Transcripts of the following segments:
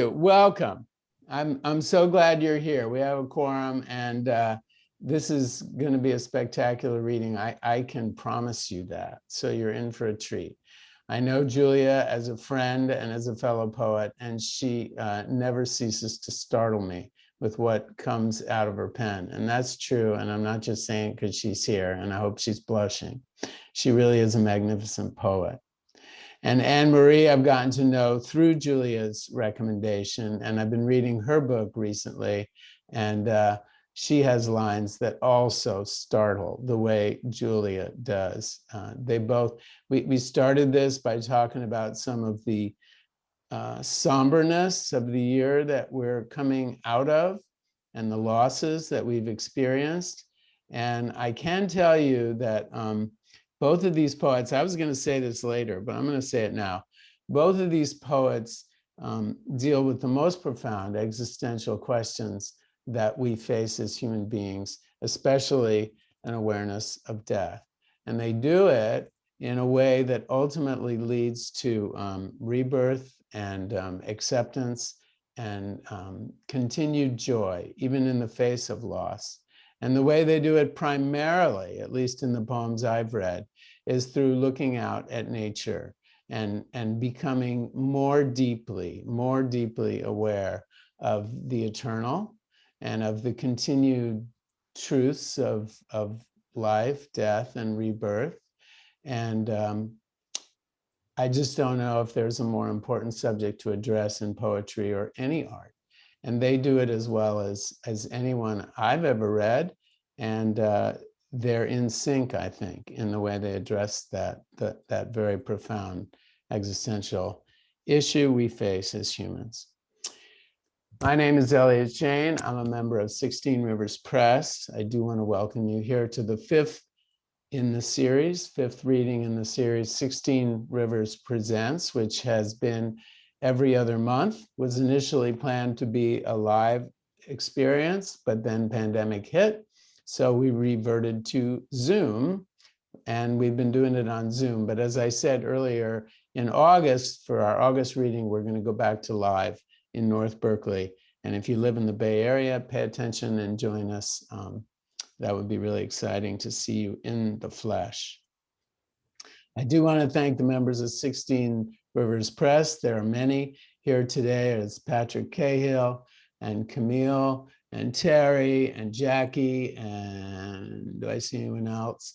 Welcome. I'm so glad you're here. We have a quorum, and this is going to be a spectacular reading. I can promise you that. So you're in for a treat. I know Julia as a friend and as a fellow poet, and she never ceases to startle me with what comes out of her pen. And that's true. And I'm not just saying it because she's here, and I hope she's blushing. She really is a magnificent poet. And Anne-Marie, I've gotten to know through Julia's recommendation, and I've been reading her book recently, and she has lines that also startle the way Julia does. We started this by talking about some of the somberness of the year that we're coming out of and the losses that we've experienced. And I can tell you that both of these poets, I was going to say this later, but I'm going to say it now. Both of these poets deal with the most profound existential questions that we face as human beings, especially an awareness of death. And they do it in a way that ultimately leads to rebirth and acceptance and continued joy, even in the face of loss. And the way they do it primarily, at least in the poems I've read, is through looking out at nature and becoming more deeply aware of the eternal and of the continued truths of life, death, and rebirth. And I just don't know if there's a more important subject to address in poetry or any art. And they do it as well as anyone I've ever read. And they're in sync, I think, in the way they address that very profound existential issue we face as humans. My name is Elliot Shane. I'm a member of 16 Rivers Press. I do want to welcome you here to the fifth reading in the series, 16 Rivers Presents, which has been every other month. Was initially planned to be a live experience, but then pandemic hit. So we reverted to Zoom, and we've been doing it on Zoom. But as I said earlier, in August, for our August reading, we're going to go back to live in North Berkeley. And if you live in the Bay Area, pay attention and join us. That would be really exciting to see you in the flesh. I do want to thank the members of 16 Rivers Press. There are many here today. It's Patrick Cahill and Camille and Terry and Jackie, and do I see anyone else?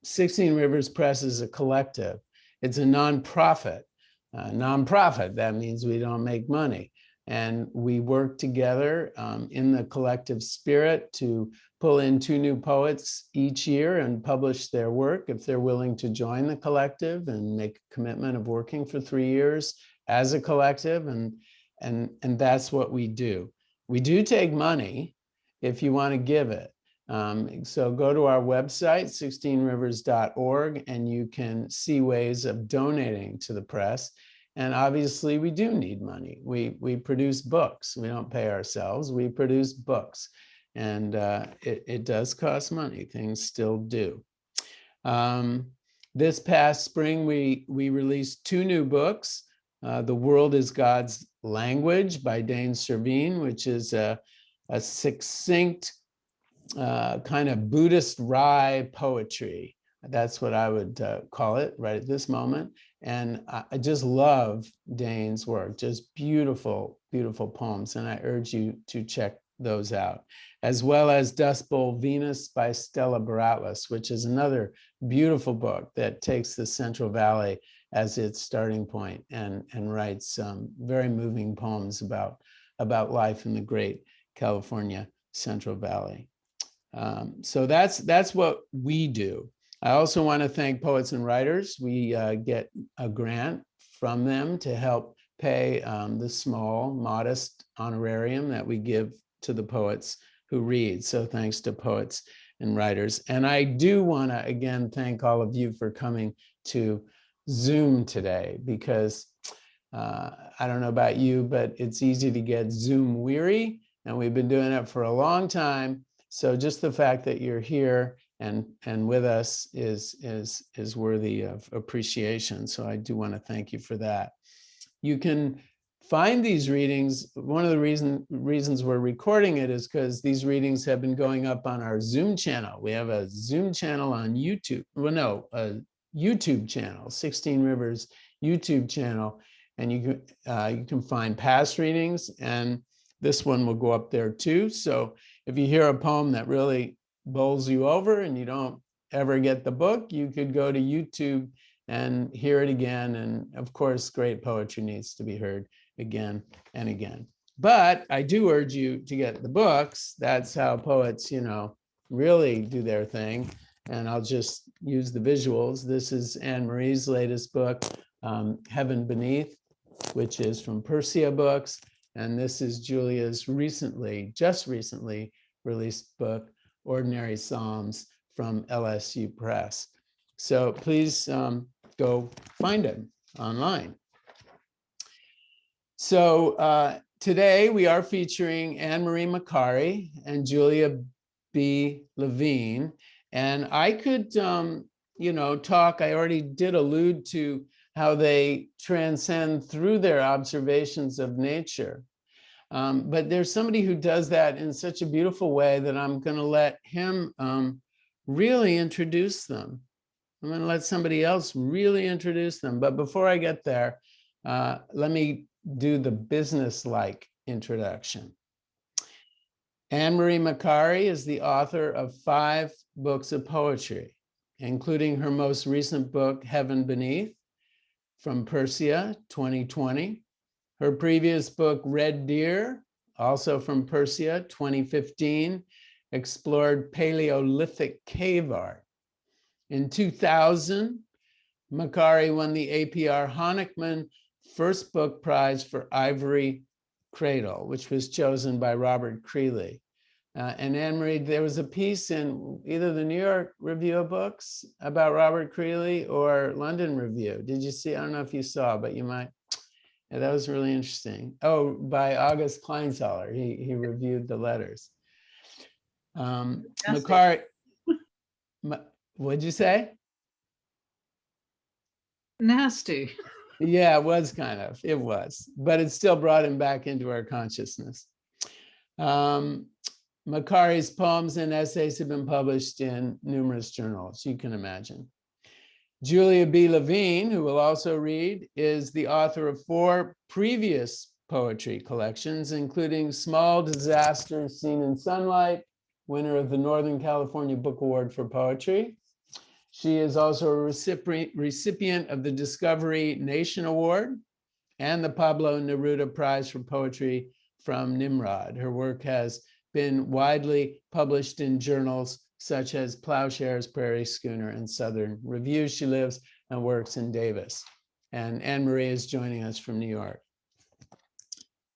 16 Rivers Press is a collective. It's a nonprofit. That means we don't make money. And we work together in the collective spirit to pull in 2 new poets each year and publish their work if they're willing to join the collective and make a commitment of working for 3 years as a collective. And that's what we do. We do take money if you want to give it. So go to our website, 16rivers.org, and you can see ways of donating to the press. And obviously, we do need money. We produce books. We don't pay ourselves. We produce books. And it does cost money. Things still do. This past spring, we released 2 new books. The World is God's Language by Dane Servine, which is a succinct kind of Buddhist Rai poetry. That's what I would call it right at this moment. And I just love Dane's work, just beautiful, beautiful poems. And I urge you to check those out, as well as Dust Bowl Venus by Stella Baratlas, which is another beautiful book that takes the Central Valley as its starting point and writes very moving poems about life in the great California Central Valley. So that's what we do. I also want to thank Poets and Writers. We get a grant from them to help pay the small, modest honorarium that we give to the poets who read. So thanks to Poets and Writers. And I do want to, again, thank all of you for coming to Zoom today, because I don't know about you, but it's easy to get Zoom weary, and we've been doing it for a long time. So just the fact that you're here and with us is worthy of appreciation. So I do want to thank you for that. You can find these readings, one of the reasons we're recording it is because these readings have been going up on our Zoom channel. We have a Zoom channel on YouTube. Well, no, a YouTube channel, 16 Rivers YouTube channel, and you can find past readings, and this one will go up there too. So if you hear a poem that really bowls you over and you don't ever get the book, you could go to YouTube and hear it again. And of course, great poetry needs to be heard again and again. But I do urge you to get the books. That's how poets, really do their thing. And I'll just use the visuals. This is Anne-Marie's latest book, Heaven Beneath, which is from Persea Books. And this is Julia's just recently released book, Ordinary Psalms, from LSU Press. So please go find it online. So today we are featuring Anne-Marie Macari and Julia B. Levine. And I could, talk, I already did allude to how they transcend through their observations of nature. But there's somebody who does that in such a beautiful way that I'm going to let him really introduce them. I'm going to let somebody else really introduce them. But before I get there, let me do the business-like introduction. Anne-Marie Macari is the author of 5 books of poetry, including her most recent book, Heaven Beneath, from Persea, 2020. Her previous book, Red Deer, also from Persea, 2015, explored Paleolithic cave art. In 2000, Macari won the APR Honickman First Book Prize for Ivory Cradle, which was chosen by Robert Creeley. And Anne-Marie, there was a piece in either the New York Review of Books about Robert Creeley or London Review. Did you see? I don't know if you saw, but you might. Yeah, that was really interesting. Oh, by August Kleinsaler. He reviewed the letters. Macari, what'd you say? Nasty. Yeah, it was kind of, it was, but it still brought him back into our consciousness. Macari's poems and essays have been published in numerous journals, you can imagine. Julia B. Levine, who will also read, is the author of 4 previous poetry collections, including Small Disasters Seen in Sunlight, winner of the Northern California Book Award for Poetry. She is also a recipient of the Discovery Nation Award and the Pablo Neruda Prize for Poetry from Nimrod. Her work has been widely published in journals such as Ploughshares, Prairie Schooner, and Southern Review. She lives and works in Davis. And Anne-Marie is joining us from New York.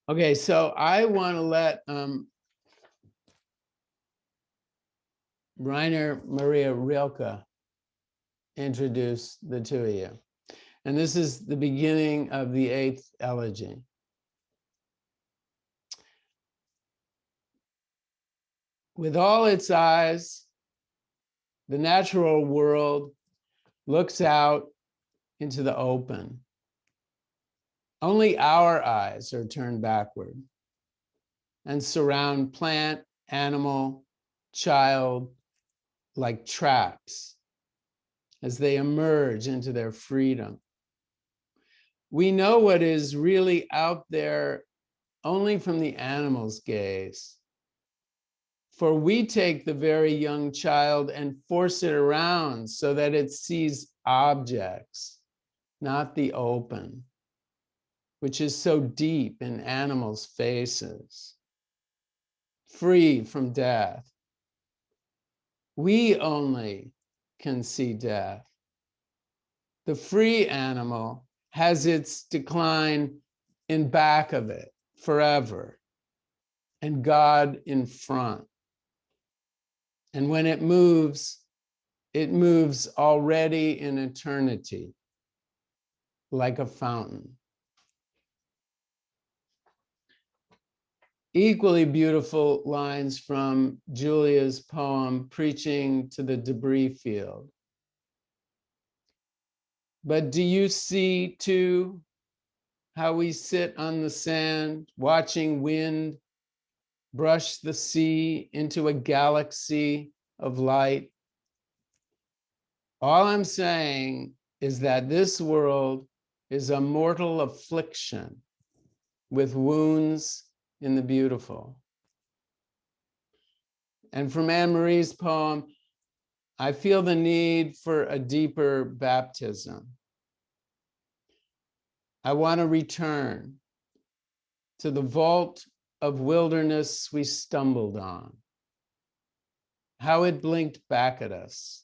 Okay, so I want to let Rainer Maria Rilke introduce the two of you. And this is the beginning of the 8th elegy. With all its eyes, the natural world looks out into the open. Only our eyes are turned backward and surround plant, animal, child like traps as they emerge into their freedom. We know what is really out there only from the animal's gaze. For we take the very young child and force it around so that it sees objects, not the open, which is so deep in animals' faces, free from death. We only can see death. The free animal has its decline in back of it forever, and God in front. And when it moves already in eternity, like a fountain. Equally beautiful lines from Julia's poem, Preaching to the Debris Field. But do you see too how we sit on the sand, watching wind brush the sea into a galaxy of light. All I'm saying is that this world is a mortal affliction with wounds in the beautiful. And from Anne-Marie's poem, I feel the need for a deeper baptism. I want to return to the vault of wilderness we stumbled on, how it blinked back at us,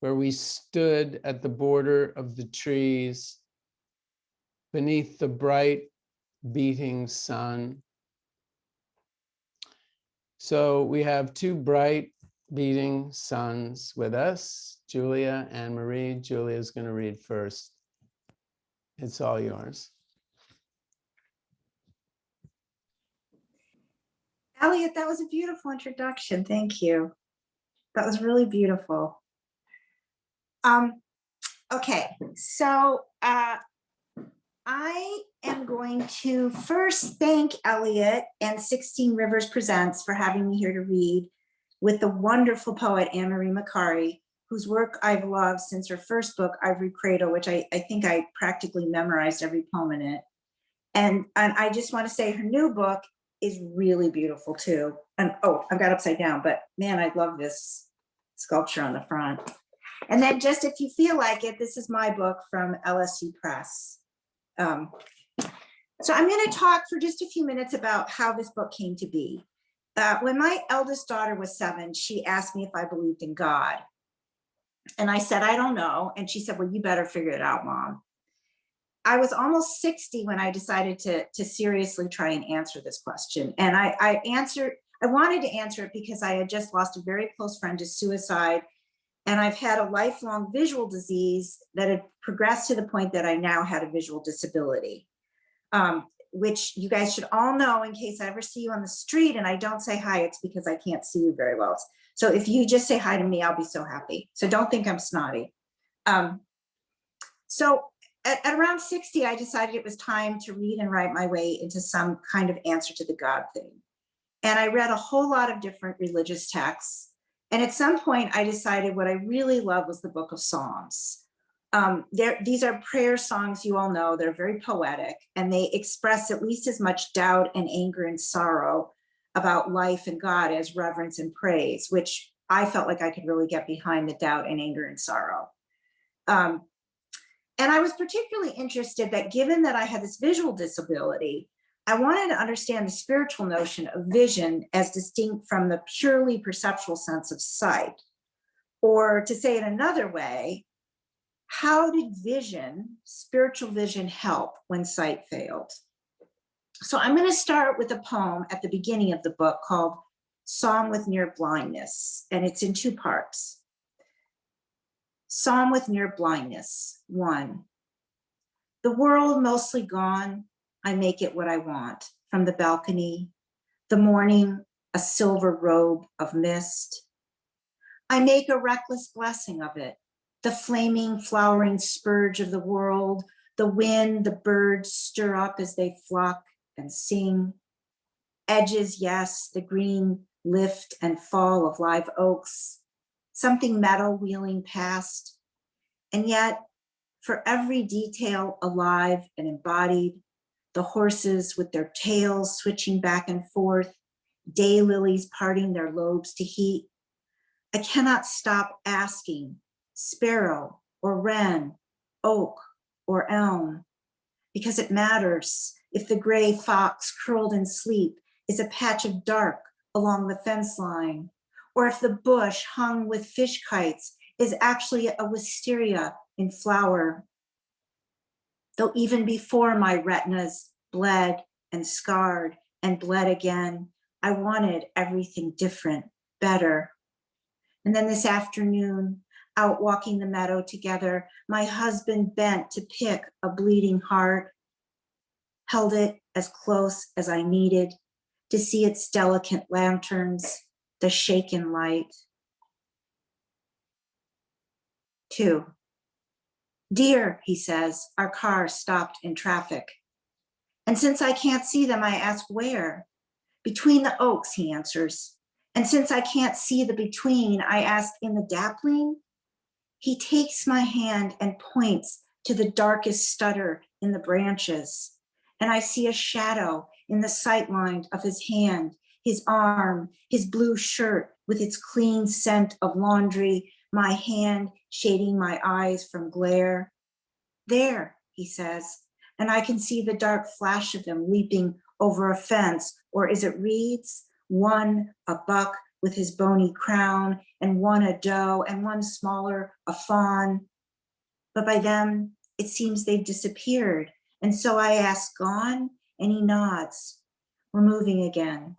where we stood at the border of the trees beneath the bright beating sun. So we have two bright beating suns with us, Julia and Marie. Julia is going to read first. It's all yours. Elliot, that was a beautiful introduction. Thank you. That was really beautiful. Okay, so I am going to first thank Elliot and 16 Rivers Presents for having me here to read with the wonderful poet MARIE MACARI, whose work I've loved since her first book, Ivory Cradle, which I think I practically memorized every poem in it. And I just want to say her new book is really beautiful too. And oh, I've got upside down, but man, I love this sculpture on the front. And then just if you feel like it, this is my book from LSU Press. So I'm going to talk for just a few minutes about how this book came to be. When my eldest daughter was 7, she asked me if I believed in God. And I said, I don't know. And she said, well, you better figure it out, Mom. I was almost 60 when I decided to seriously try and answer this question. And I wanted to answer it because I had just lost a very close friend to suicide. And I've had a lifelong visual disease that had progressed to the point that I now had a visual disability, which you guys should all know in case I ever see you on the street and I don't say hi, it's because I can't see you very well. So if you just say hi to me, I'll be so happy. So don't think I'm snotty. So at around 60, I decided it was time to read and write my way into some kind of answer to the God thing. And I read a whole lot of different religious texts. And at some point, I decided what I really loved was the Book of Psalms. These are prayer songs, you all know, they're very poetic, and they express at least as much doubt and anger and sorrow about life and God as reverence and praise, which I felt like I could really get behind the doubt and anger and sorrow. And I was particularly interested that given that I had this visual disability, I wanted to understand the spiritual notion of vision as distinct from the purely perceptual sense of sight. Or to say it another way, how did vision, spiritual vision, help when sight failed? So I'm going to start with a poem at the beginning of the book called Psalm with Near Blindness, and it's in 2 parts. Psalm with Near Blindness, 1. The world mostly gone, I make it what I want. From the balcony, the morning, a silver robe of mist. I make a reckless blessing of it. The flaming, flowering spurge of the world, the wind, the birds stir up as they flock and sing. Edges, yes, the green lift and fall of live oaks. Something metal wheeling past. And yet, for every detail alive and embodied, the horses with their tails switching back and forth, daylilies parting their lobes to heat. I cannot stop asking, sparrow or wren, oak or elm, because it matters if the gray fox curled in sleep is a patch of dark along the fence line, or if the bush hung with fish kites is actually a wisteria in flower. Though even before my retinas bled and scarred and bled again, I wanted everything different, better. And then this afternoon, out walking the meadow together, my husband bent to pick a bleeding heart, held it as close as I needed to see its delicate lanterns, the shaken light. 2. Dear, he says, our car stopped in traffic. And since I can't see them, I ask where. Between the oaks, he answers. And since I can't see the between, I ask, in the dappling? He takes my hand and points to the darkest stutter in the branches. And I see a shadow in the sightline of his hand, his arm, his blue shirt with its clean scent of laundry, my hand shading my eyes from glare. There, he says, and I can see the dark flash of them leaping over a fence, or as it reads, one a buck with his bony crown, and one a doe, and one smaller, a fawn. But by then, it seems they've disappeared. And so I ask, gone? And he nods. We're moving again.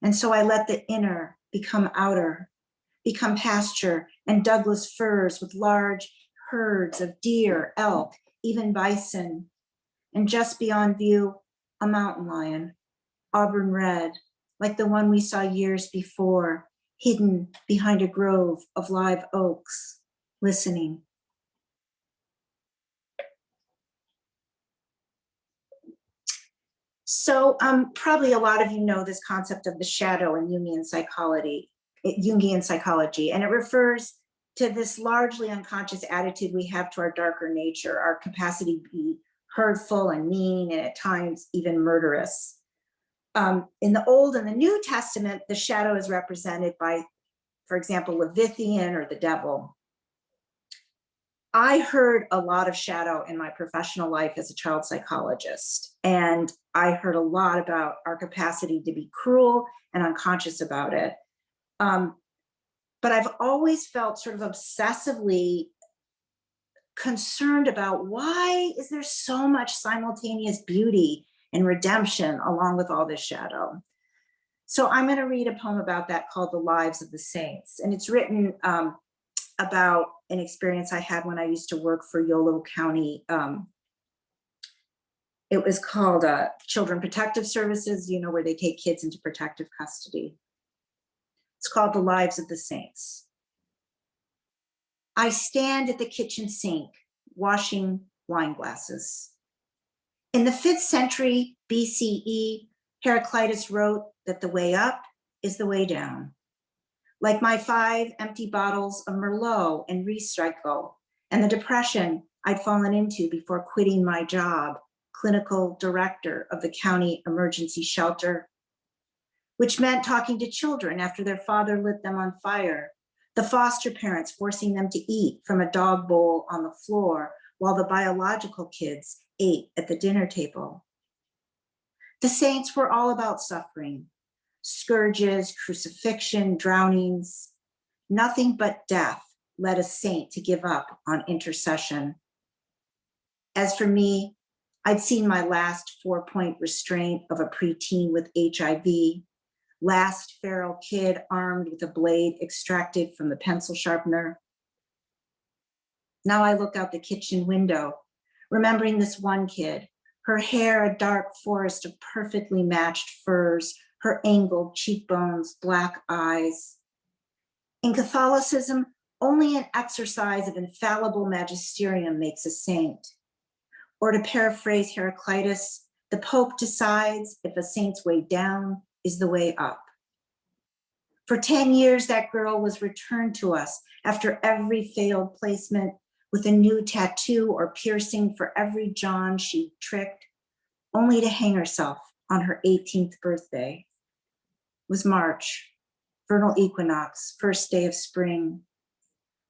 And so I let the inner become outer, become pasture and Douglas firs with large herds of deer, elk, even bison. And just beyond view, a mountain lion, auburn red, like the one we saw years before, hidden behind a grove of live oaks, listening. So probably a lot of you know this concept of the shadow in Jungian psychology, and it refers to this largely unconscious attitude we have to our darker nature, our capacity to be hurtful and mean, and at times even murderous. In the Old and the New Testament, the shadow is represented by, for example, Levithian or the devil. I heard a lot of shadow in my professional life as a child psychologist, and I heard a lot about our capacity to be cruel and unconscious about it. But I've always felt sort of obsessively concerned about why is there so much simultaneous beauty and redemption along with all this shadow. So I'm going to read a poem about that called The Lives of the Saints, and it's written about an experience I had when I used to work for Yolo County. It was called Children Protective Services, you know, where they take kids into protective custody. It's called The Lives of the Saints. I stand at the kitchen sink, washing wine glasses. In the 5th century BCE, Heraclitus wrote that the way up is the way down. Like my 5 empty bottles of Merlot and Recycle, and the depression I'd fallen into before quitting my job, clinical director of the county emergency shelter, which meant talking to children after their father lit them on fire, the foster parents forcing them to eat from a dog bowl on the floor while the biological kids ate at the dinner table. The saints were all about suffering, scourges, crucifixion, drownings. Nothing but death led a saint to give up on intercession. As for me, I'd seen my last 4-point restraint of a preteen with HIV, last feral kid armed with a blade extracted from the pencil sharpener. Now I look out the kitchen window, remembering this one kid, her hair a dark forest of perfectly matched furs, her angled cheekbones, black eyes. In Catholicism, only an exercise of infallible magisterium makes a saint. Or to paraphrase Heraclitus, the Pope decides if a saint's way down is the way up. For 10 years, that girl was returned to us after every failed placement with a new tattoo or piercing for every John she tricked, only to hang herself on her 18th birthday. It was March, vernal equinox, first day of spring.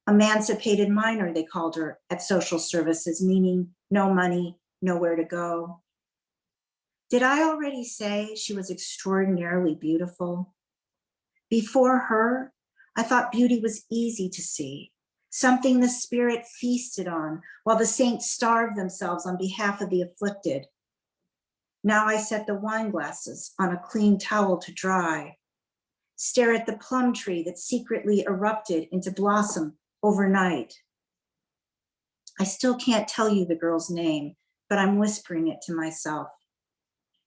Emancipated minor, they called her at social services, meaning no money, nowhere to go. Did I already say she was extraordinarily beautiful? Before her, I thought beauty was easy to see, something the spirit feasted on while the saints starved themselves on behalf of the afflicted. Now I set the wine glasses on a clean towel to dry, stare at the plum tree that secretly erupted into blossom overnight. I still can't tell you the girl's name, but I'm whispering it to myself.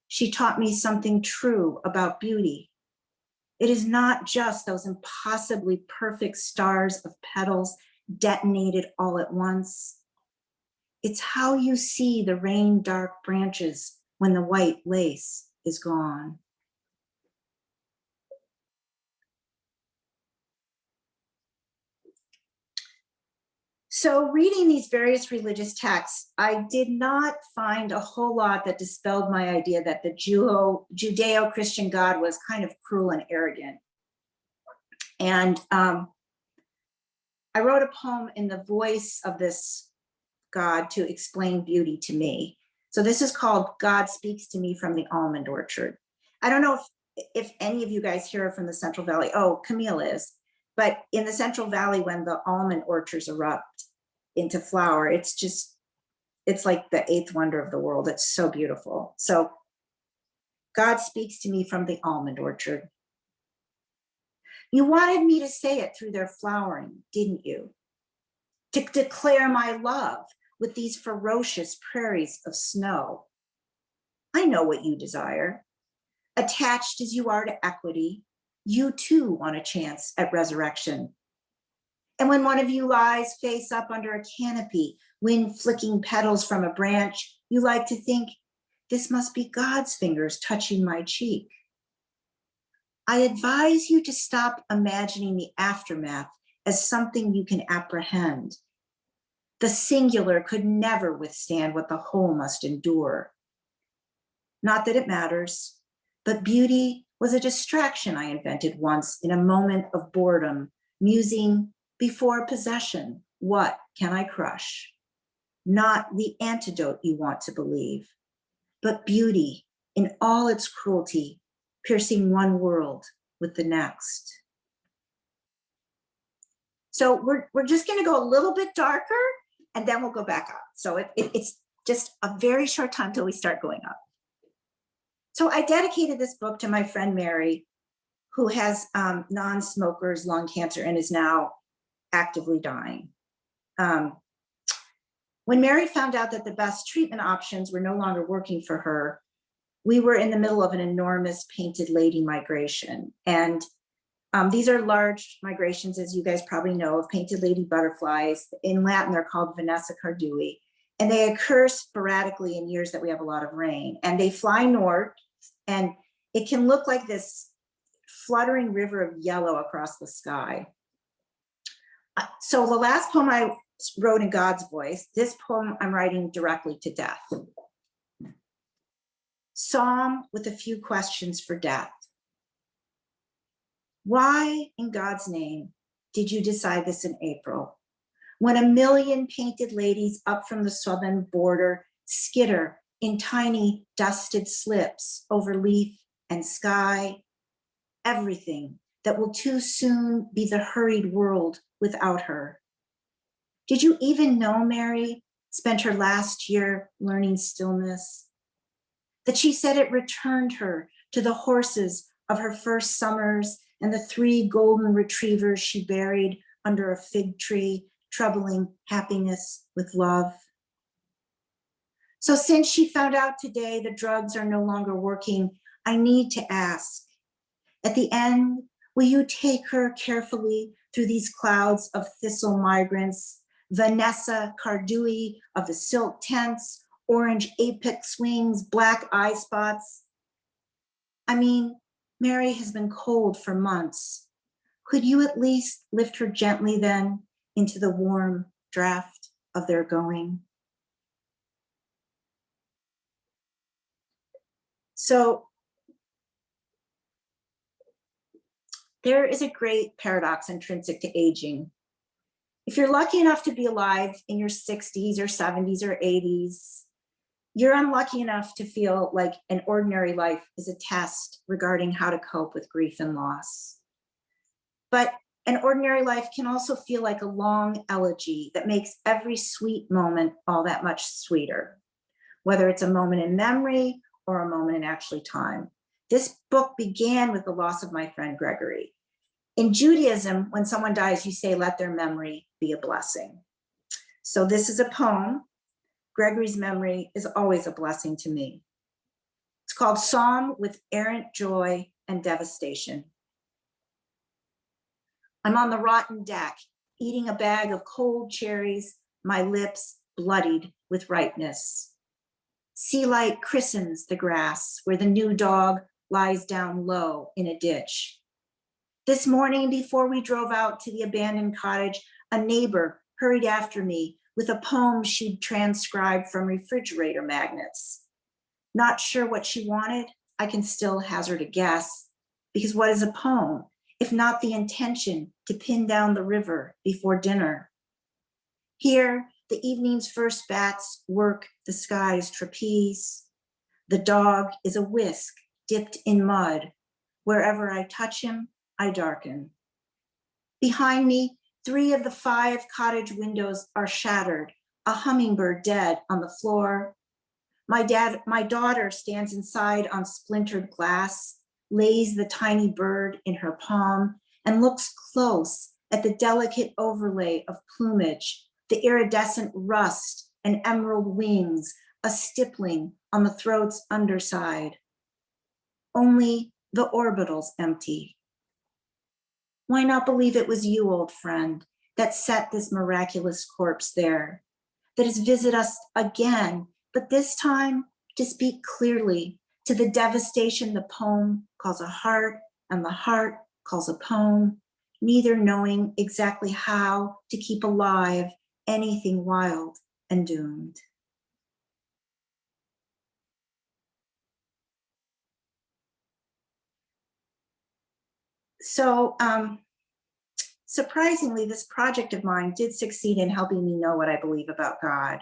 She taught me something true about beauty. It is not just those impossibly perfect stars of petals detonated all at once. It's how you see the rain-dark branches when the white lace is gone. So reading these various religious texts, I did not find a whole lot that dispelled my idea that the Judeo-Christian God was kind of cruel and arrogant. And I wrote a poem in the voice of this God to explain beauty to me. So this is called God Speaks to Me from the Almond Orchard. I don't know if any of you guys here are from the Central Valley. Oh, Camille is. But in the Central Valley, when the almond orchards erupt into flower, it's like the eighth wonder of the world. It's so beautiful. So God speaks to me from the almond orchard. You wanted me to say it through their flowering, didn't you? To declare my love with these ferocious prairies of snow. I know what you desire. Attached as you are to equity, you too want a chance at resurrection. And when one of you lies face up under a canopy, wind flicking petals from a branch, you like to think, this must be God's fingers touching my cheek. I advise you to stop imagining the aftermath as something you can apprehend. The singular could never withstand what the whole must endure. Not that it matters, but beauty was a distraction I invented once in a moment of boredom, musing before possession, what can I crush? Not the antidote you want to believe, but beauty in all its cruelty, piercing one world with the next. So we're just gonna go a little bit darker and then we'll go back up. So it's just a very short time till we start going up. So I dedicated this book to my friend Mary, who has non-smoker's lung cancer and is now actively dying. When Mary found out that the best treatment options were no longer working for her, we were in the middle of an enormous painted lady migration. And these are large migrations, as you guys probably know, of painted lady butterflies. In Latin, they're called Vanessa cardui. And they occur sporadically in years that we have a lot of rain. And they fly north, and it can look like this fluttering river of yellow across the sky. So the last poem I wrote in God's voice, this poem I'm writing directly to death. Psalm with a few questions for death. Why, in God's name, did you decide this in April? When a million painted ladies up from the southern border skitter in tiny dusted slips over leaf and sky, everything that will too soon be the hurried world without her. Did you even know Mary spent her last year learning stillness? That she said it returned her to the horses of her first summers and the 3 golden retrievers she buried under a fig tree, troubling happiness with love. So since she found out today the drugs are no longer working, I need to ask, at the end, will you take her carefully through these clouds of thistle migrants, Vanessa cardui of the silk tents, orange apex wings, black eye spots? I mean, Mary has been cold for months. Could you at least lift her gently then into the warm draft of their going? So there is a great paradox intrinsic to aging. If you're lucky enough to be alive in your 60s or 70s or 80s, you're unlucky enough to feel like an ordinary life is a test regarding how to cope with grief and loss. But an ordinary life can also feel like a long elegy that makes every sweet moment all that much sweeter, whether it's a moment in memory or a moment in actually time. This book began with the loss of my friend Gregory. In Judaism, when someone dies, you say, let their memory be a blessing. So this is a poem. Gregory's memory is always a blessing to me. It's called Psalm with Errant Joy and Devastation. I'm on the rotten deck, eating a bag of cold cherries, my lips bloodied with ripeness. Sea light christens the grass where the new dog lies down low in a ditch. This morning, before we drove out to the abandoned cottage, a neighbor hurried after me with a poem she'd transcribed from refrigerator magnets. Not sure what she wanted, I can still hazard a guess, because what is a poem if not the intention to pin down the river before dinner? Here, the evening's first bats work the sky's trapeze. The dog is a whisk dipped in mud. Wherever I touch him, I darken. Behind me, 3 of the 5 cottage windows are shattered, a hummingbird dead on the floor. My daughter stands inside on splintered glass, lays the tiny bird in her palm, and looks close at the delicate overlay of plumage, the iridescent rust and emerald wings, a stippling on the throat's underside. Only the orbital's empty. Why not believe it was you, old friend, that set this miraculous corpse there, that has visited us again, but this time to speak clearly to the devastation the poem calls a heart and the heart calls a poem, neither knowing exactly how to keep alive anything wild and doomed. So surprisingly, this project of mine did succeed in helping me know what I believe about God.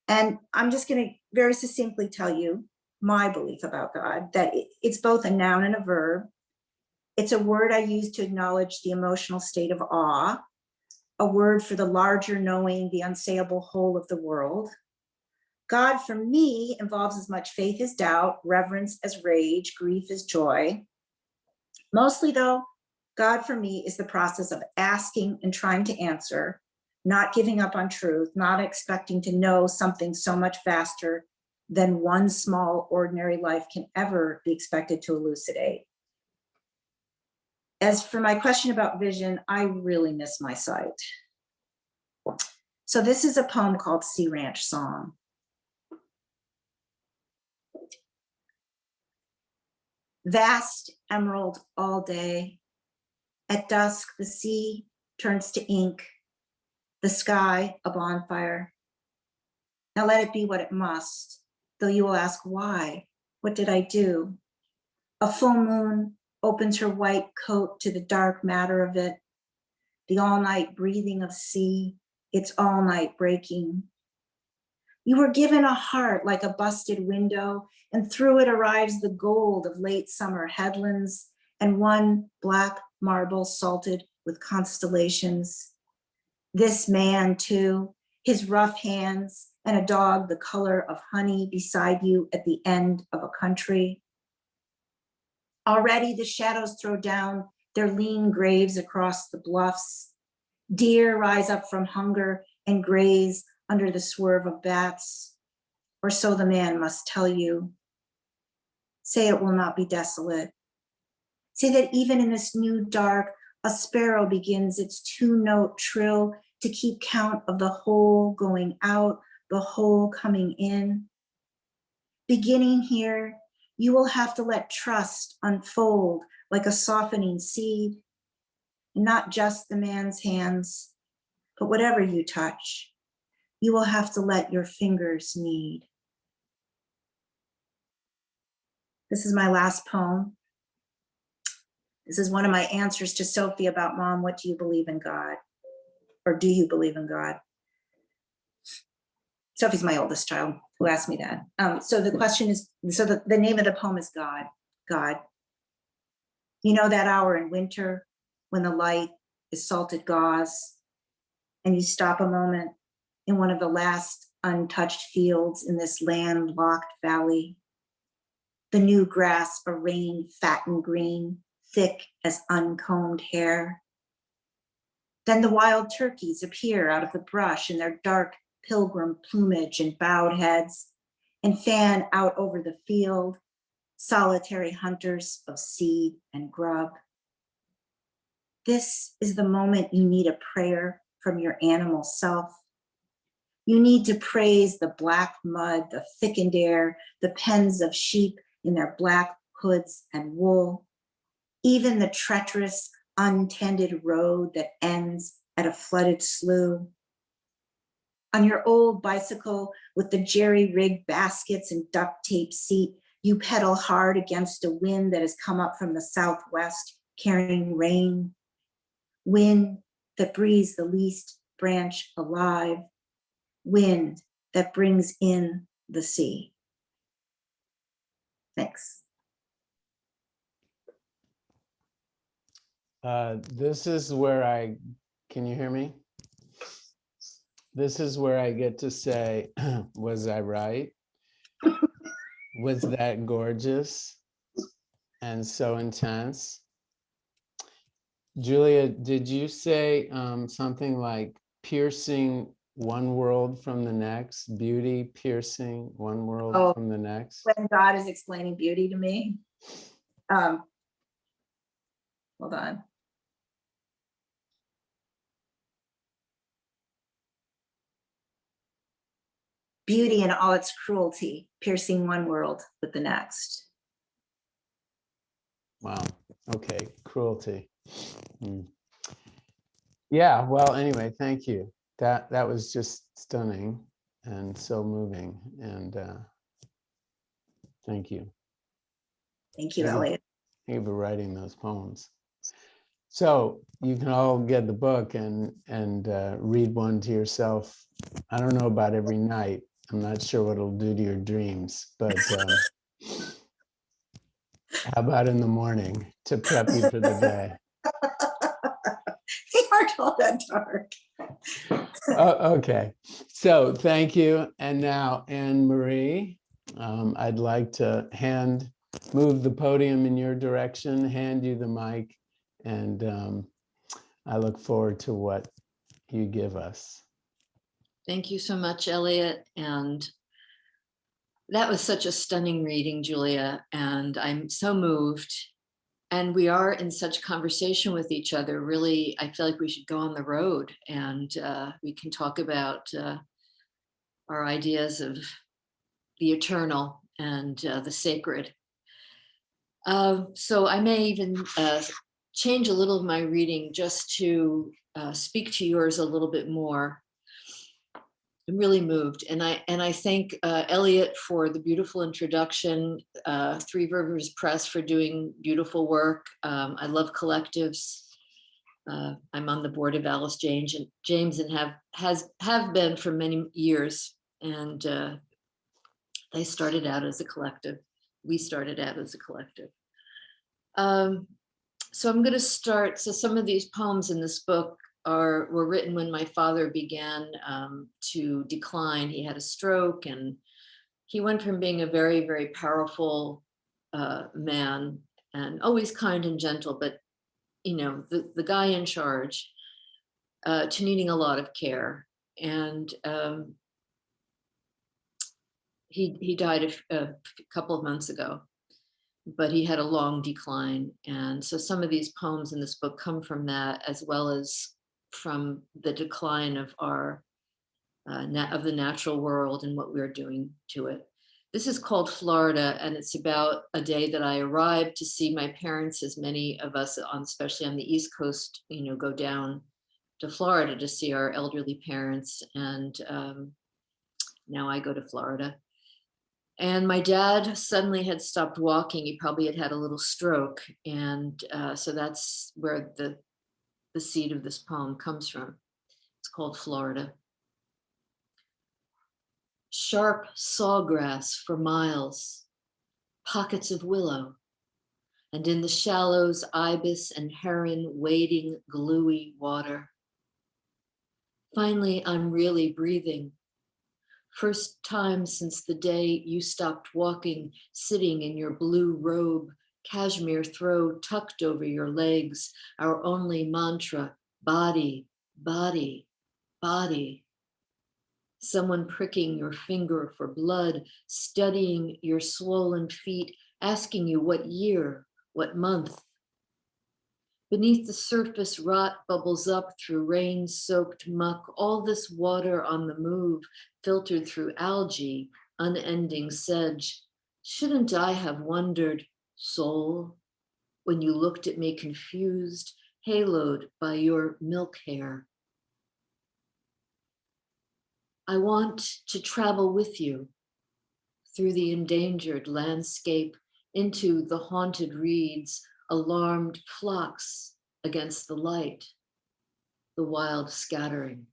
And I'm just going to very succinctly tell you my belief about God, that it's both a noun and a verb. It's a word I use to acknowledge the emotional state of awe, a word for the larger knowing, the unsayable whole of the world. God for me involves as much faith as doubt, reverence as rage, grief as joy. Mostly though, God for me is the process of asking and trying to answer, not giving up on truth, not expecting to know something so much faster than one small ordinary life can ever be expected to elucidate. As for my question about vision, I really miss my sight. So this is a poem called Sea Ranch Song. Vast emerald all day. At dusk, the sea turns to ink, the sky a bonfire. Now let it be what it must, though you will ask why. What did I do? A full moon opens her white coat to the dark matter of it, the all-night breathing of sea, its all-night breaking. You were given a heart like a busted window, and through it arrives the gold of late summer headlands and one black marble salted with constellations. This man too, his rough hands and a dog the color of honey beside you at the end of a country. Already the shadows throw down their lean graves across the bluffs. Deer rise up from hunger and graze under the swerve of bats, or so the man must tell you. Say it will not be desolate. Say that even in this new dark, a sparrow begins its 2-note trill to keep count of the whole going out, the whole coming in. Beginning here, you will have to let trust unfold like a softening seed, and not just the man's hands, but whatever you touch, you will have to let your fingers knead. This is my last poem. This is one of my answers to Sophie about, Mom, what do you believe in God? Or do you believe in God? Sophie's my oldest child who asked me that. So the question is, so the name of the poem is God. God. You know that hour in winter when the light is salted gauze and you stop a moment in one of the last untouched fields in this landlocked valley. The new grass arraying fat and green, thick as uncombed hair. Then the wild turkeys appear out of the brush in their dark pilgrim plumage and bowed heads and fan out over the field, solitary hunters of seed and grub. This is the moment you need a prayer from your animal self. You need to praise the black mud, the thickened air, the pens of sheep in their black hoods and wool, even the treacherous, untended road that ends at a flooded slough. On your old bicycle with the jerry-rigged baskets and duct tape seat, you pedal hard against a wind that has come up from the southwest, carrying rain. Wind that breathes the least branch alive. Wind that brings in the sea. Thanks. This is where can you hear me? This is where I get to say, was I right? Was that gorgeous and so intense? Julia, did you say something like piercing one world from the next? Beauty piercing one world from the next? When God is explaining beauty to me. Hold on. Beauty in all its cruelty, piercing one world with the next. Wow. Okay. Cruelty. Yeah. Well, anyway, thank you. That was just stunning and so moving. And thank you. Thank you, Elliot. Thank you for writing those poems. So you can all get the book and read one to yourself. I don't know about every night. I'm not sure what it'll do to your dreams, but how about in the morning to prep you for the day? They aren't all that dark. Okay, so thank you. And now, Anne-Marie, I'd like to move the podium in your direction, hand you the mic, and I look forward to what you give us. Thank you so much, Elliot. And that was such a stunning reading, Julia, and I'm so moved. And we are in such conversation with each other. Really, I feel like we should go on the road and we can talk about our ideas of the eternal and the sacred. So I may even change a little of my reading just to speak to yours a little bit more. I'm really moved, and I thank Elliot for the beautiful introduction, Three Rivers Press for doing beautiful work. I love collectives. I'm on the board of Alice James and have been for many years, and they started out as a collective. We started out as a collective. So I'm going to start. So some of these poems in this book were written when my father began to decline. He had a stroke, and he went from being a very, very powerful man and always kind and gentle, but you know, the guy in charge, to needing a lot of care. And he died a couple of months ago, but he had a long decline. And so some of these poems in this book come from that, as well as from the decline of of the natural world and what we're doing to it. This is called Florida, and it's about a day that I arrived to see my parents, as many of us, especially on the East Coast, you know, go down to Florida to see our elderly parents. And now I go to Florida. And my dad suddenly had stopped walking. He probably had a little stroke. And so that's where the seed of this poem comes from. It's called Florida. Sharp sawgrass for miles, pockets of willow, and in the shallows, ibis and heron wading gluey water. Finally, I'm really breathing. First time since the day you stopped walking, sitting in your blue robe, cashmere throw tucked over your legs, our only mantra, body, body, body. Someone pricking your finger for blood, studying your swollen feet, asking you what year, what month. Beneath the surface, rot bubbles up through rain-soaked muck. All this water on the move, filtered through algae, unending sedge. Shouldn't I have wondered, soul, when you looked at me confused, haloed by your milk hair? I want to travel with you through the endangered landscape, into the haunted reeds, alarmed flocks against the light, the wild scattering.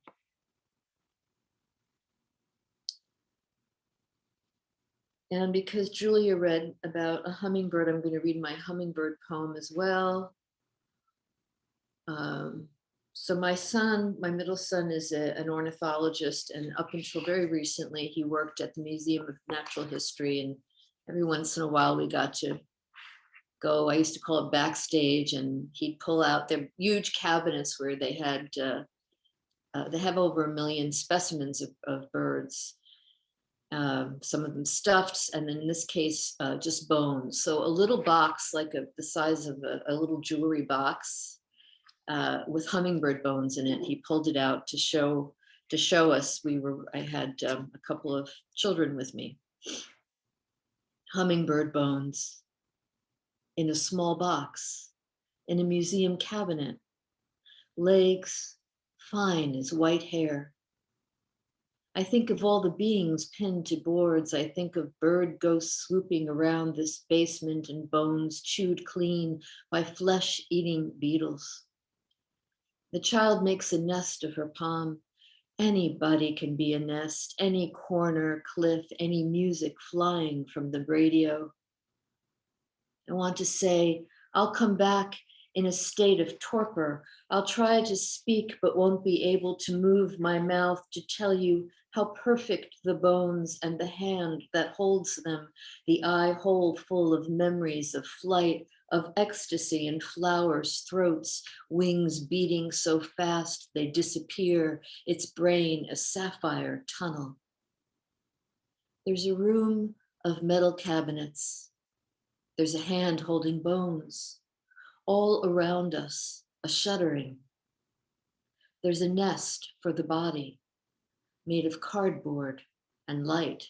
And because Julia read about a hummingbird, I'm going to read my hummingbird poem as well. So my son, my middle son, is an ornithologist, and up until very recently, he worked at the Museum of Natural History, and every once in a while we got to go, I used to call it backstage, and he'd pull out their huge cabinets where they had, they have over 1 million specimens of birds. Some of them stuffed, and in this case, just bones. So a little box, like the size of a little jewelry box, with hummingbird bones in it. He pulled it out to show us. I had a couple of children with me. Hummingbird bones in a small box, in a museum cabinet. Legs fine as white hair. I think of all the beings pinned to boards. I think of bird ghosts swooping around this basement and bones chewed clean by flesh-eating beetles. The child makes a nest of her palm. Anybody can be a nest, any corner, cliff, any music flying from the radio. I want to say, I'll come back in a state of torpor. I'll try to speak, but won't be able to move my mouth to tell you how perfect the bones and the hand that holds them, the eye hole full of memories of flight, of ecstasy in flowers' throats, wings beating so fast they disappear, its brain a sapphire tunnel. There's a room of metal cabinets. There's a hand holding bones. All around us, a shuddering. There's a nest for the body, made of cardboard and light.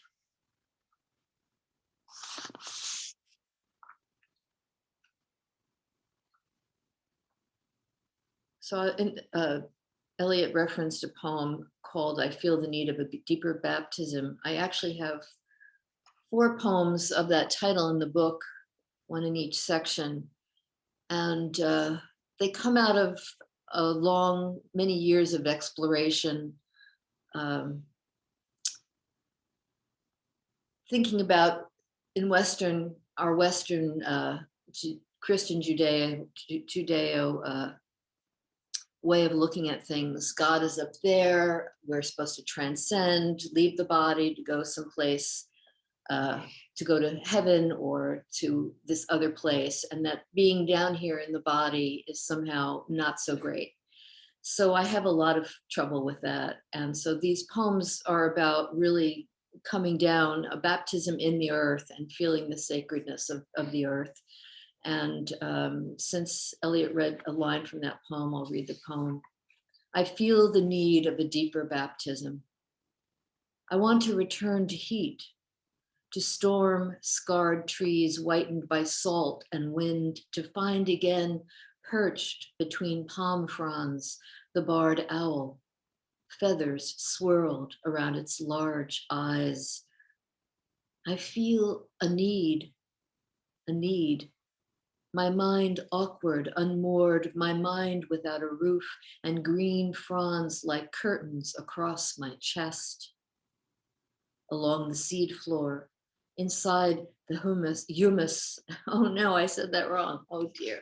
So Eliot referenced a poem called I Feel the Need of a Deeper Baptism. I actually have 4 poems of that title in the book, one in each section. And they come out of many years of exploration, thinking about in our Western Christian Judeo way of looking at things. God is up there. We're supposed to transcend, leave the body to go someplace, to go to heaven or to this other place, and that being down here in the body is somehow not so great. So I have a lot of trouble with that. And so these poems are about really coming down, a baptism in the earth and feeling the sacredness of the earth. And since Eliot read a line from that poem, I'll read the poem. I feel the need of a deeper baptism. I want to return to heat, to storm-scarred trees whitened by salt and wind, to find again, perched between palm fronds, the barred owl, feathers swirled around its large eyes. I feel a need. My mind awkward, unmoored, my mind without a roof, and green fronds like curtains across my chest. Along the seed floor, inside the humus. Oh no, I said that wrong. Oh dear.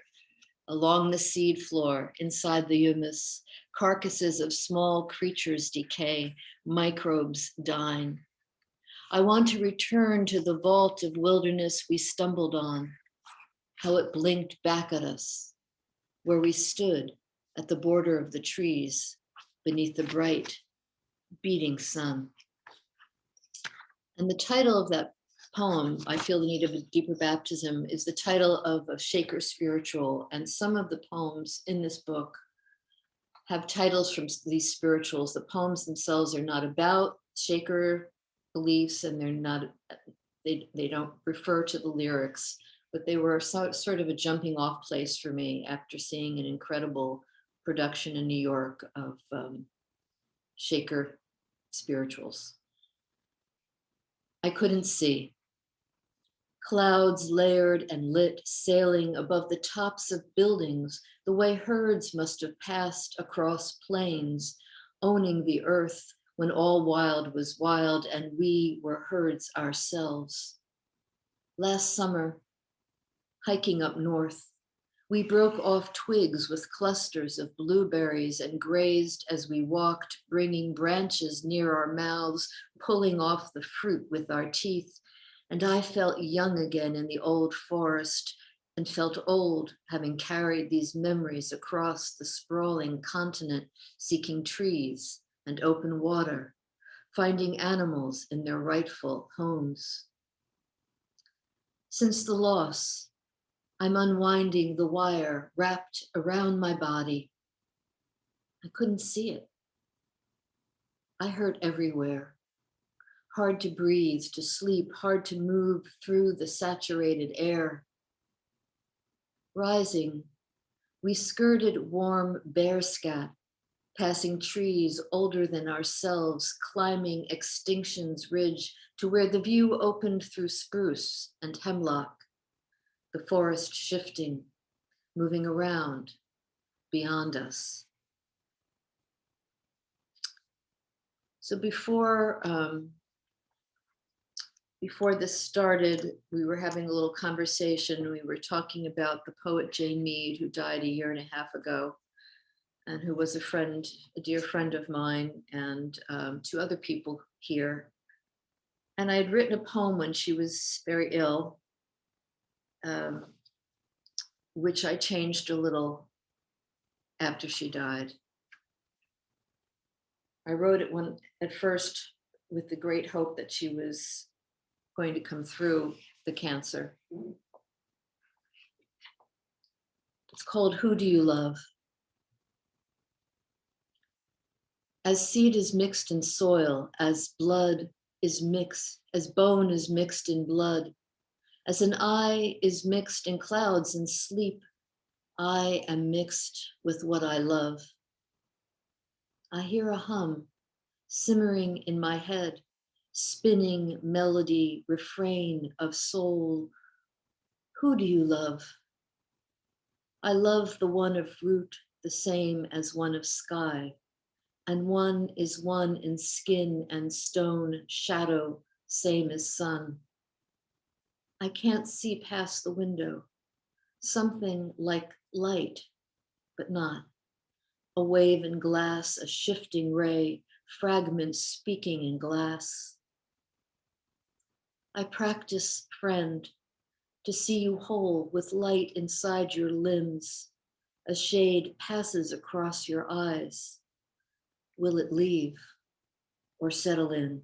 Along the seed floor, inside the humus, carcasses of small creatures decay, microbes dine. I want to return to the vault of wilderness we stumbled on, how it blinked back at us, where we stood at the border of the trees beneath the bright, beating sun. And the title of that poem, I Feel the Need of a Deeper Baptism, is the title of a Shaker spiritual. And some of the poems in this book have titles from these spirituals. The poems themselves are not about Shaker beliefs, and they don't refer to the lyrics, but they were sort of a jumping off place for me after seeing an incredible production in New York of Shaker spirituals. I couldn't see. Clouds layered and lit, sailing above the tops of buildings, the way herds must have passed across plains, owning the earth when all wild was wild and we were herds ourselves. Last summer, hiking up north, we broke off twigs with clusters of blueberries and grazed as we walked, bringing branches near our mouths, pulling off the fruit with our teeth. And I felt young again in the old forest and felt old having carried these memories across the sprawling continent, seeking trees and open water, finding animals in their rightful homes. Since the loss, I'm unwinding the wire wrapped around my body. I couldn't see it. I hurt everywhere. Hard to breathe, to sleep, hard to move through the saturated air. Rising, we skirted warm bear scat, passing trees older than ourselves, climbing extinction's ridge to where the view opened through spruce and hemlock, the forest shifting, moving around beyond us. So before this started, we were having a little conversation. We were talking about the poet Jane Mead, who died 1.5 years ago, and who was a dear friend of mine, and 2 other people here. And I had written a poem when she was very ill, which I changed a little after she died. I wrote it at first with the great hope that she was going to come through the cancer. It's called Who Do You Love? As seed is mixed in soil, as blood is mixed, as bone is mixed in blood, as an eye is mixed in clouds and sleep, I am mixed with what I love. I hear a hum simmering in my head, spinning melody, refrain of soul. Who do you love? I love the one of root, the same as one of sky, and one is one in skin and stone, shadow, same as sun. I can't see past the window, something like light, but not. A wave in glass, a shifting ray, fragments speaking in glass. I practice, friend, to see you whole with light inside your limbs. A shade passes across your eyes. Will it leave or settle in?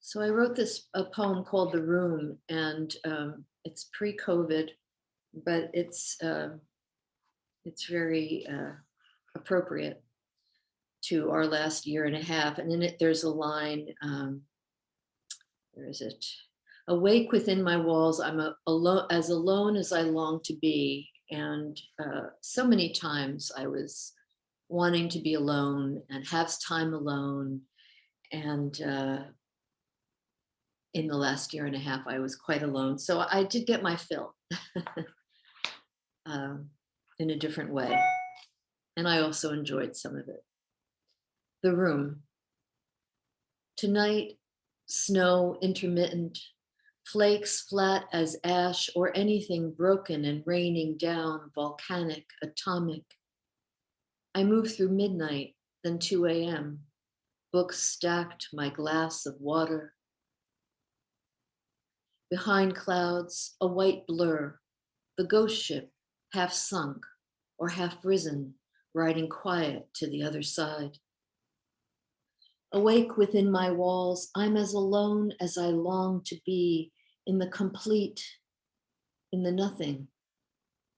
So I wrote a poem called The Room, and it's pre-COVID, but it's very appropriate to our last 1.5 years. And in it, there's a line, where is it? Awake within my walls, I'm as alone as I long to be. And so many times I was wanting to be alone and have time alone. And in the last 1.5 years, I was quite alone. So I did get my fill in a different way. And I also enjoyed some of it. The Room. Tonight, snow intermittent, flakes flat as ash or anything broken and raining down, volcanic, atomic. I move through midnight, then 2 a.m., books stacked, my glass of water. Behind clouds, a white blur, the ghost ship, half sunk or half risen, riding quiet to the other side. Awake within my walls, I'm as alone as I long to be in the complete, in the nothing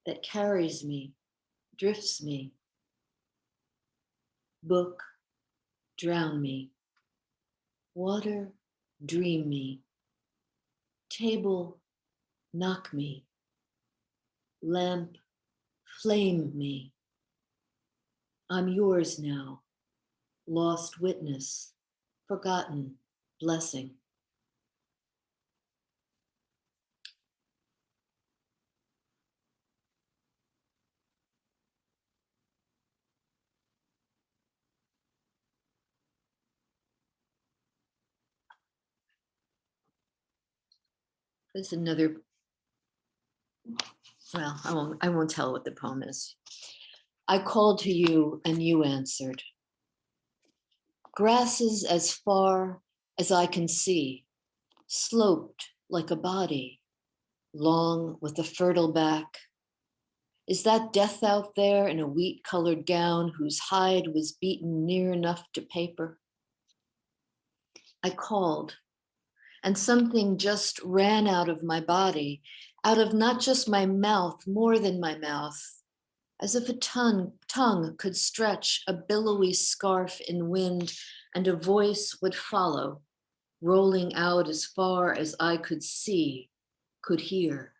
that carries me, drifts me. Book, drown me. Water, dream me. Table, knock me. Lamp, flame me. I'm yours now, lost witness, forgotten blessing. There's another, well, I won't tell what the poem is. I called to you and you answered. Grasses as far as I can see, sloped like a body, long with a fertile back. Is that death out there in a wheat-colored gown whose hide was beaten near enough to paper? I called, and something just ran out of my body, out of not just my mouth, more than my mouth, as if a tongue could stretch a billowy scarf in wind and a voice would follow, rolling out as far as I could see, could hear.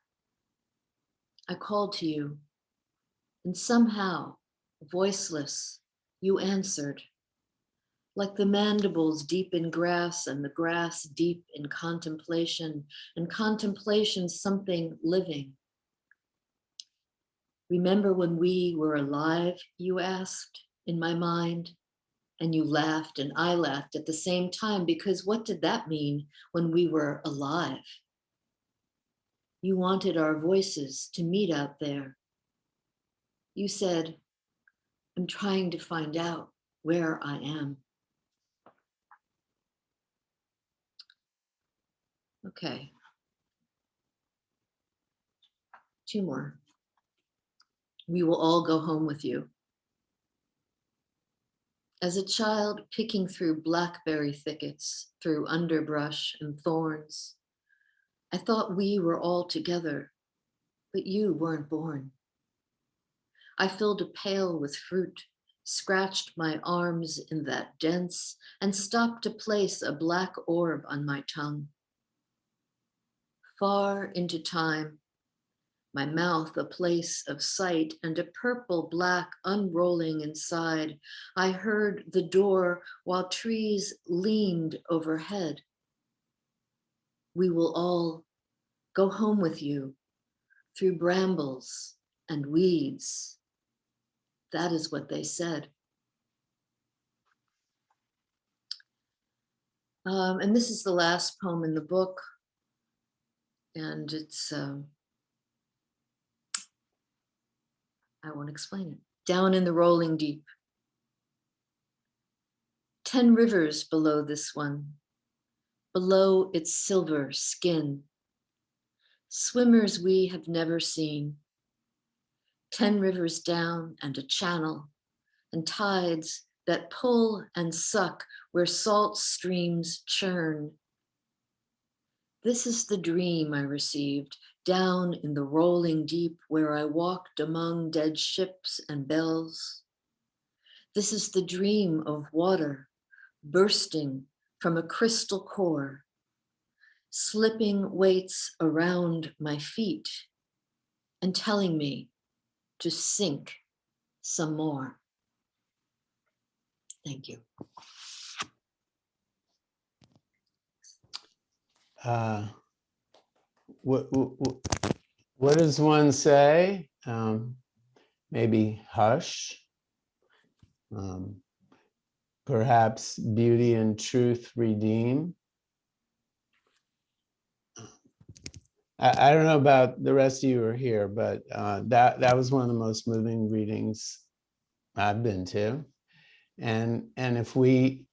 I called to you, and somehow, voiceless, you answered, like the mandibles deep in grass and the grass deep in contemplation, and contemplation something living. Remember when we were alive, you asked, in my mind, and you laughed and I laughed at the same time, because what did that mean when we were alive? You wanted our voices to meet out there. You said, I'm trying to find out where I am. Okay. 2 more. We will all go home with you. As a child picking through blackberry thickets, through underbrush and thorns, I thought we were all together, but you weren't born. I filled a pail with fruit, scratched my arms in that dense, and stopped to place a black orb on my tongue. Far into time, my mouth a place of sight and a purple black unrolling inside, I heard the door while trees leaned overhead. We will all go home with you through brambles and weeds. That is what they said. And this is the last poem in the book. And it's, I won't explain it. Down in the rolling deep. 10 rivers below this one, below its silver skin. Swimmers we have never seen. 10 rivers down and a channel, and tides that pull and suck where salt streams churn. This is the dream I received down in the rolling deep where I walked among dead ships and bells. This is the dream of water bursting from a crystal core, slipping weights around my feet and telling me to sink some more. Thank you. What does one say? Maybe hush. Perhaps beauty and truth redeem. I don't know about the rest of you who are here, but that was one of the most moving readings I've been to. And if we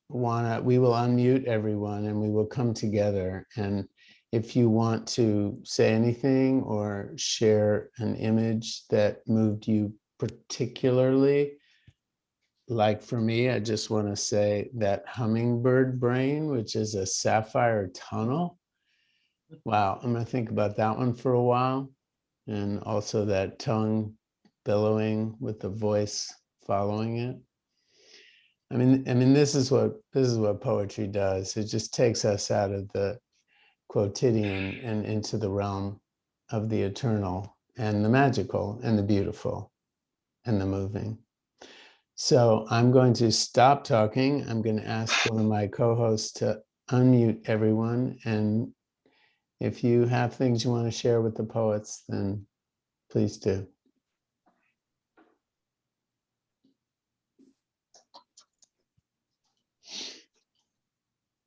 wanna, we will unmute everyone and we will come together. And if you want to say anything or share an image that moved you particularly, like for me, I just want to say that hummingbird brain, which is a sapphire tunnel. Wow, I'm going to think about that one for a while. And also that tongue billowing with the voice following it. I mean, this is what poetry does. It just takes us out of the quotidian and into the realm of the eternal and the magical and the beautiful and the moving. So I'm going to stop talking. I'm going to ask one of my co-hosts to unmute everyone. And if you have things you want to share with the poets, then please do.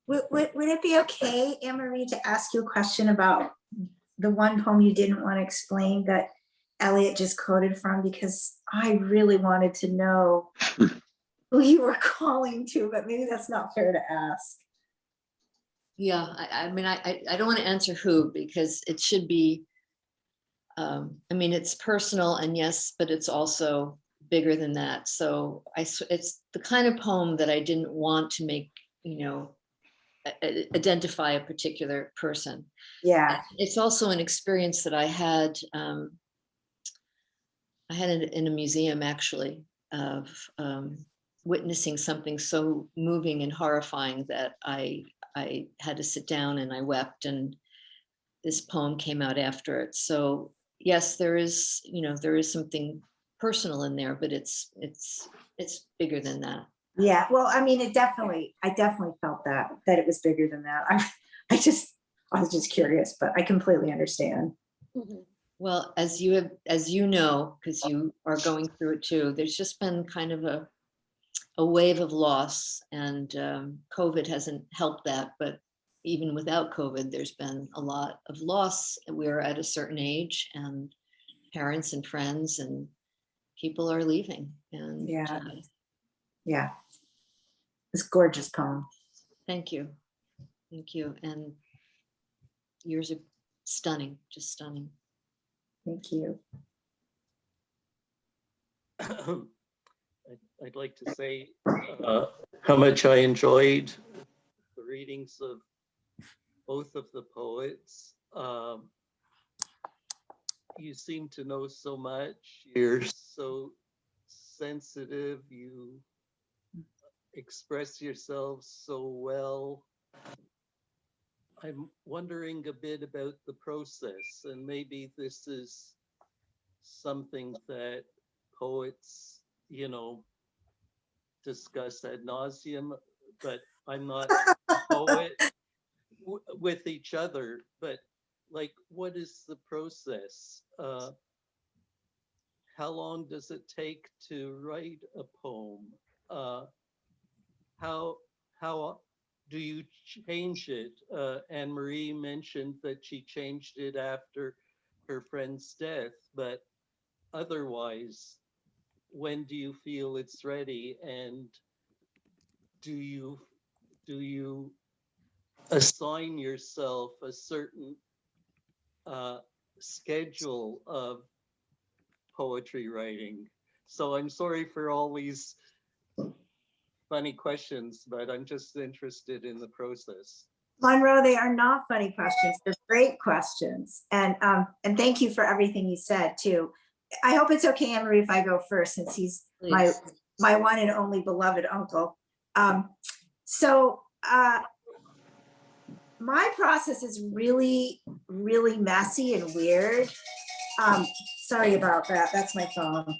Would it be okay, Anne-Marie, to ask you a question about the one poem you didn't want to explain that Elliot just quoted from? Because I really wanted to know who you were calling to, but maybe that's not fair to ask. Yeah, I mean, I don't want to answer who, because it should be, I mean, it's personal, and yes, but it's also bigger than that. So it's the kind of poem that I didn't want to make, identify a particular person. Yeah. It's also an experience that I had in a museum, actually, of witnessing something so moving and horrifying that I had to sit down and I wept, and this poem came out after it. So yes, there is something personal in there, but it's bigger than that. Yeah, well, I mean, I definitely felt that it was bigger than that. I was just curious, but I completely understand. Well, as you know, because you are going through it too, there's just been kind of a wave of loss, and COVID hasn't helped that. But even without COVID, there's been a lot of loss. We're at a certain age, and parents and friends and people are leaving. And yeah, it's a gorgeous poem. Thank you. And yours are stunning, just stunning. Thank you. I'd like to say how much I enjoyed the readings of both of the poets. You seem to know so much. You're so sensitive. You express yourselves so well. I'm wondering a bit about the process, and maybe this is something that poets, discuss ad nauseum, but I'm not a poet with each other. But like, what is the process? How long does it take to write a poem? How do you change it? Anne-Marie mentioned that she changed it after her friend's death, but otherwise, when do you feel it's ready? And do you assign yourself a certain schedule of poetry writing? So I'm sorry for all these funny questions, but I'm just interested in the process. Monroe, they are not funny questions. They're great questions. And thank you for everything you said too. I hope it's okay, Anne-Marie, if I go first, since he's my one and only beloved uncle. So my process is really, really messy and weird. Sorry about that. That's my phone.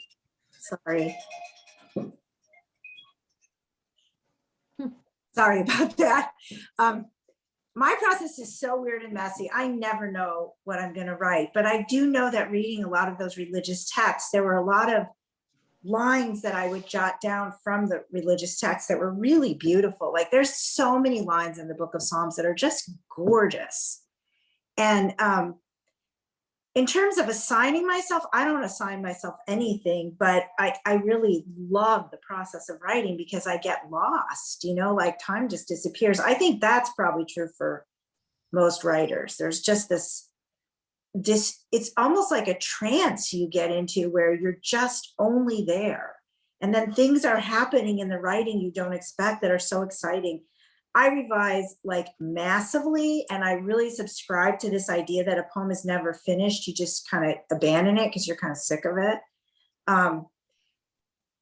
Sorry. Sorry about that. My process is so weird and messy. I never know what I'm going to write, but I do know that reading a lot of those religious texts, there were a lot of lines that I would jot down from the religious texts that were really beautiful. Like there's so many lines in the Book of Psalms that are just gorgeous. And in terms of assigning myself, I don't assign myself anything, but I really love the process of writing because I get lost, like time just disappears. I think that's probably true for most writers. There's just this, it's almost like a trance you get into where you're just only there. And then things are happening in the writing you don't expect that are so exciting. I revise like massively, and I really subscribe to this idea that a poem is never finished. You just kind of abandon it because you're kind of sick of it.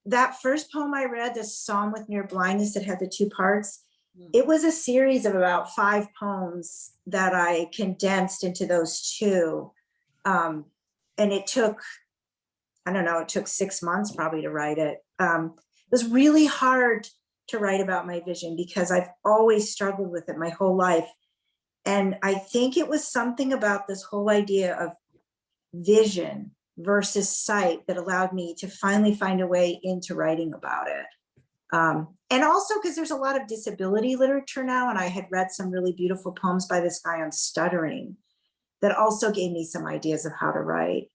That first poem I read, the Psalm with Near Blindness, that had the 2 parts, it was a series of about 5 poems that I condensed into those 2. And it took, I don't know, it took 6 months probably to write it. It was really hard to write about my vision because I've always struggled with it my whole life. And I think it was something about this whole idea of vision versus sight that allowed me to finally find a way into writing about it. And also because there's a lot of disability literature now, and I had read some really beautiful poems by this guy on stuttering that also gave me some ideas of how to write.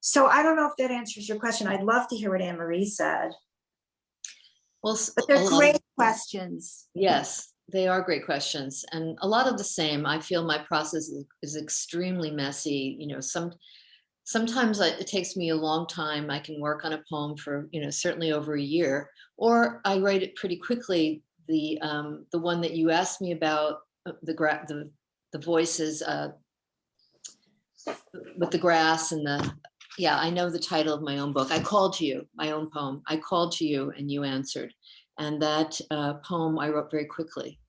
So I don't know if that answers your question. I'd love to hear what Anne-Marie said. Well, But they're great questions. yes, they are great questions. And a lot of the same. I feel my process is extremely messy. You know, sometimes it takes me a long time. I can work on a poem for, you know, certainly over a year, or I write it pretty quickly. The one that you asked me about, the voices with the grass and yeah, I know the title of my own book. I Called to You, my own poem. I called to you and you answered. And that poem I wrote very quickly.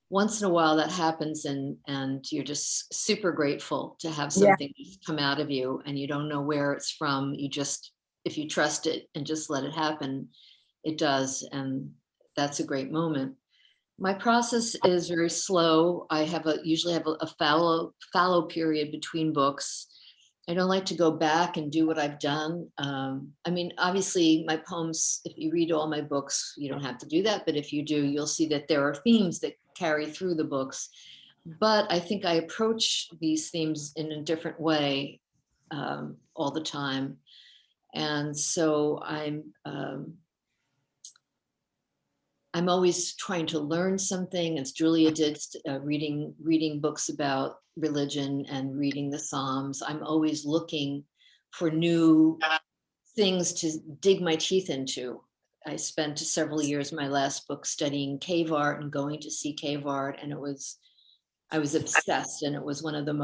Once in a while that happens, and you're just super grateful to have something come out of you, and you don't know where it's from. You just, if you trust it and just let it happen, it does. And that's a great moment. My process is very slow. I usually have a fallow period between books. I don't like to go back and do what I've done. I mean, obviously my poems, if you read all my books, you don't have to do that. But if you do, you'll see that there are themes that carry through the books. But I think I approach these themes in a different way all the time. And so I'm always trying to learn something, as Julia did, reading books about religion and reading the Psalms. I'm always looking for new things to dig my teeth into. I spent several years in my last book studying cave art and going to see cave art, and I was obsessed, and it was one of the most